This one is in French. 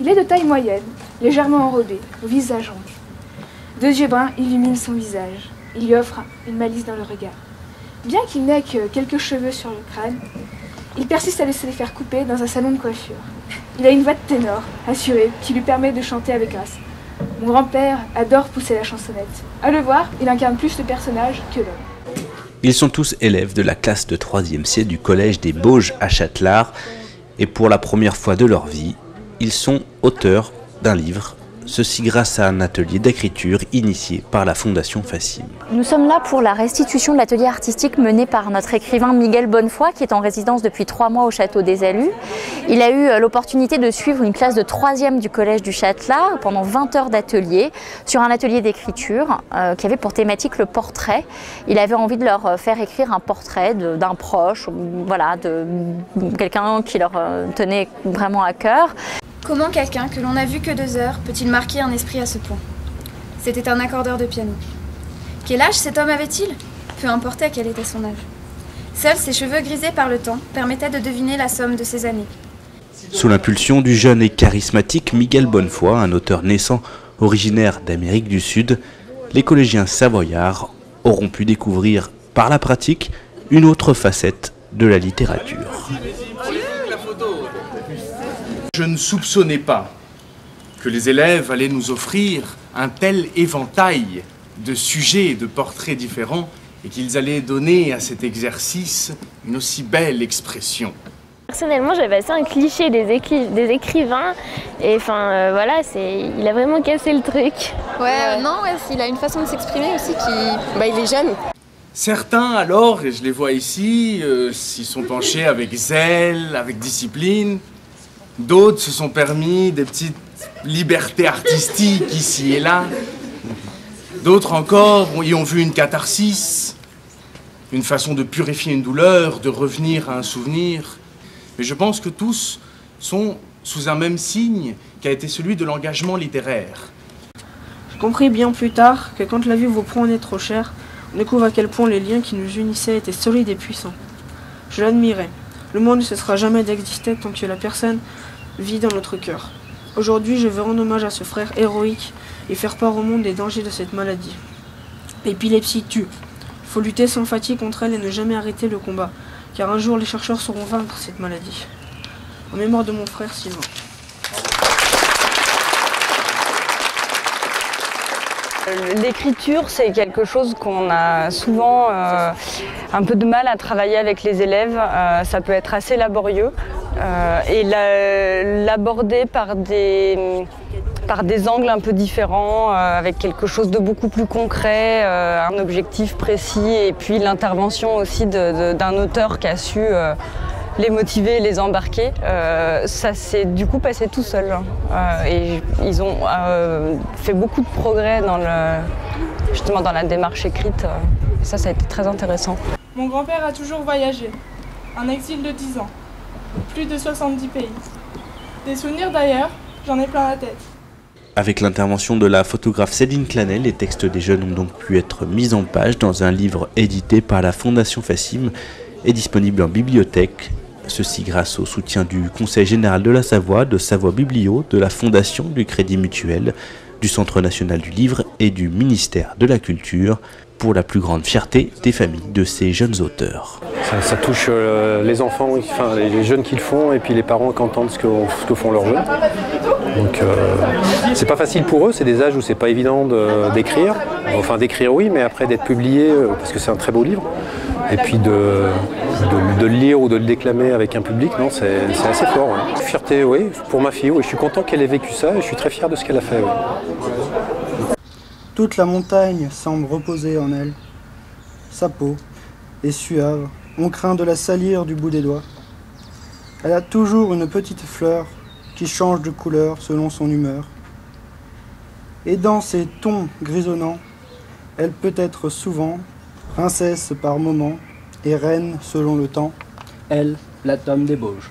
Il est de taille moyenne, légèrement enrobé, au visage rond. Deux yeux bruns illuminent son visage. Il lui offre une malice dans le regard. Bien qu'il n'ait que quelques cheveux sur le crâne, il persiste à laisser les faire couper dans un salon de coiffure. Il a une voix de ténor, assurée, qui lui permet de chanter avec grâce. Mon grand-père adore pousser la chansonnette. À le voir, il incarne plus le personnage que l'homme. Ils sont tous élèves de la classe de 3e C du collège des Bauges à Châtelard. Et pour la première fois de leur vie, ils sont auteurs d'un livre. Ceci grâce à un atelier d'écriture initié par la Fondation Fassim. Nous sommes là pour la restitution de l'atelier artistique mené par notre écrivain Miguel Bonnefoy, qui est en résidence depuis 3 mois au Château des Alus. Il a eu l'opportunité de suivre une classe de 3e du collège du Châtelard pendant 20 heures d'atelier, sur un atelier d'écriture qui avait pour thématique le portrait. Il avait envie de leur faire écrire un portrait d'un proche, voilà, de quelqu'un qui leur tenait vraiment à cœur. Comment quelqu'un que l'on n'a vu que 2 heures peut-il marquer un esprit à ce point? C'était un accordeur de piano. Quel âge cet homme avait-il? Peu importait quel était son âge. Seuls ses cheveux grisés par le temps permettaient de deviner la somme de ses années. Sous l'impulsion du jeune et charismatique Miguel Bonnefoy, un auteur naissant originaire d'Amérique du Sud, les collégiens savoyards auront pu découvrir par la pratique une autre facette de la littérature. Je ne soupçonnais pas que les élèves allaient nous offrir un tel éventail de sujets et de portraits différents et qu'ils allaient donner à cet exercice une aussi belle expression. Personnellement, j'avais assez un cliché des écrivains et enfin voilà, il a vraiment cassé le truc. Il a une façon de s'exprimer aussi il est jeune. Certains alors, et je les vois ici, s'y sont penchés avec zèle, avec discipline. D'autres se sont permis des petites libertés artistiques ici et là. D'autres encore y ont vu une catharsis, une façon de purifier une douleur, de revenir à un souvenir. Mais je pense que tous sont sous un même signe qui a été celui de l'engagement littéraire. J'ai compris bien plus tard que quand la vie vous prenait trop cher, on découvre à quel point les liens qui nous unissaient étaient solides et puissants. Je l'admirais. Le monde ne cessera jamais d'exister tant que la personne vit dans notre cœur. Aujourd'hui, je veux rendre hommage à ce frère héroïque et faire part au monde des dangers de cette maladie. L'épilepsie tue. Il faut lutter sans fatigue contre elle et ne jamais arrêter le combat, car un jour les chercheurs sauront vaincre cette maladie. En mémoire de mon frère Sylvain. L'écriture, c'est quelque chose qu'on a souvent un peu de mal à travailler avec les élèves. Ça peut être assez laborieux et l'aborder par des angles un peu différents, avec quelque chose de beaucoup plus concret, un objectif précis et puis l'intervention aussi d'un auteur qui a su les motiver, les embarquer. Ça s'est du coup passé tout seul. Et ils ont fait beaucoup de progrès justement dans la démarche écrite. Ça a été très intéressant. Mon grand-père a toujours voyagé. Un exil de 10 ans. Plus de 70 pays. Des souvenirs d'ailleurs, j'en ai plein la tête. Avec l'intervention de la photographe Céline Clanel, les textes des jeunes ont donc pu être mis en page dans un livre édité par la Fondation Fassim et disponible en bibliothèque. Ceci grâce au soutien du Conseil général de la Savoie, de Savoie Biblio, de la Fondation du Crédit Mutuel, du Centre national du livre et du ministère de la Culture, pour la plus grande fierté des familles de ces jeunes auteurs. Ça touche les enfants, enfin, les jeunes qui le font, et puis les parents qui entendent ce que font leurs jeunes. Donc c'est pas facile pour eux, c'est des âges où c'est pas évident d'écrire. Enfin d'écrire oui, mais après d'être publié, parce que c'est un très beau livre. Et puis de le lire ou de le déclamer avec un public, non, c'est assez fort. Ouais. Fierté, oui, pour ma fille, oui. Je suis content qu'elle ait vécu ça et je suis très fier de ce qu'elle a fait. Oui. Toute la montagne semble reposer en elle. Sa peau est suave, on craint de la salir du bout des doigts. Elle a toujours une petite fleur qui change de couleur selon son humeur. Et dans ces tons grisonnants, elle peut être souvent princesse par moments et reine selon le temps, elle, la Tome des Bauges.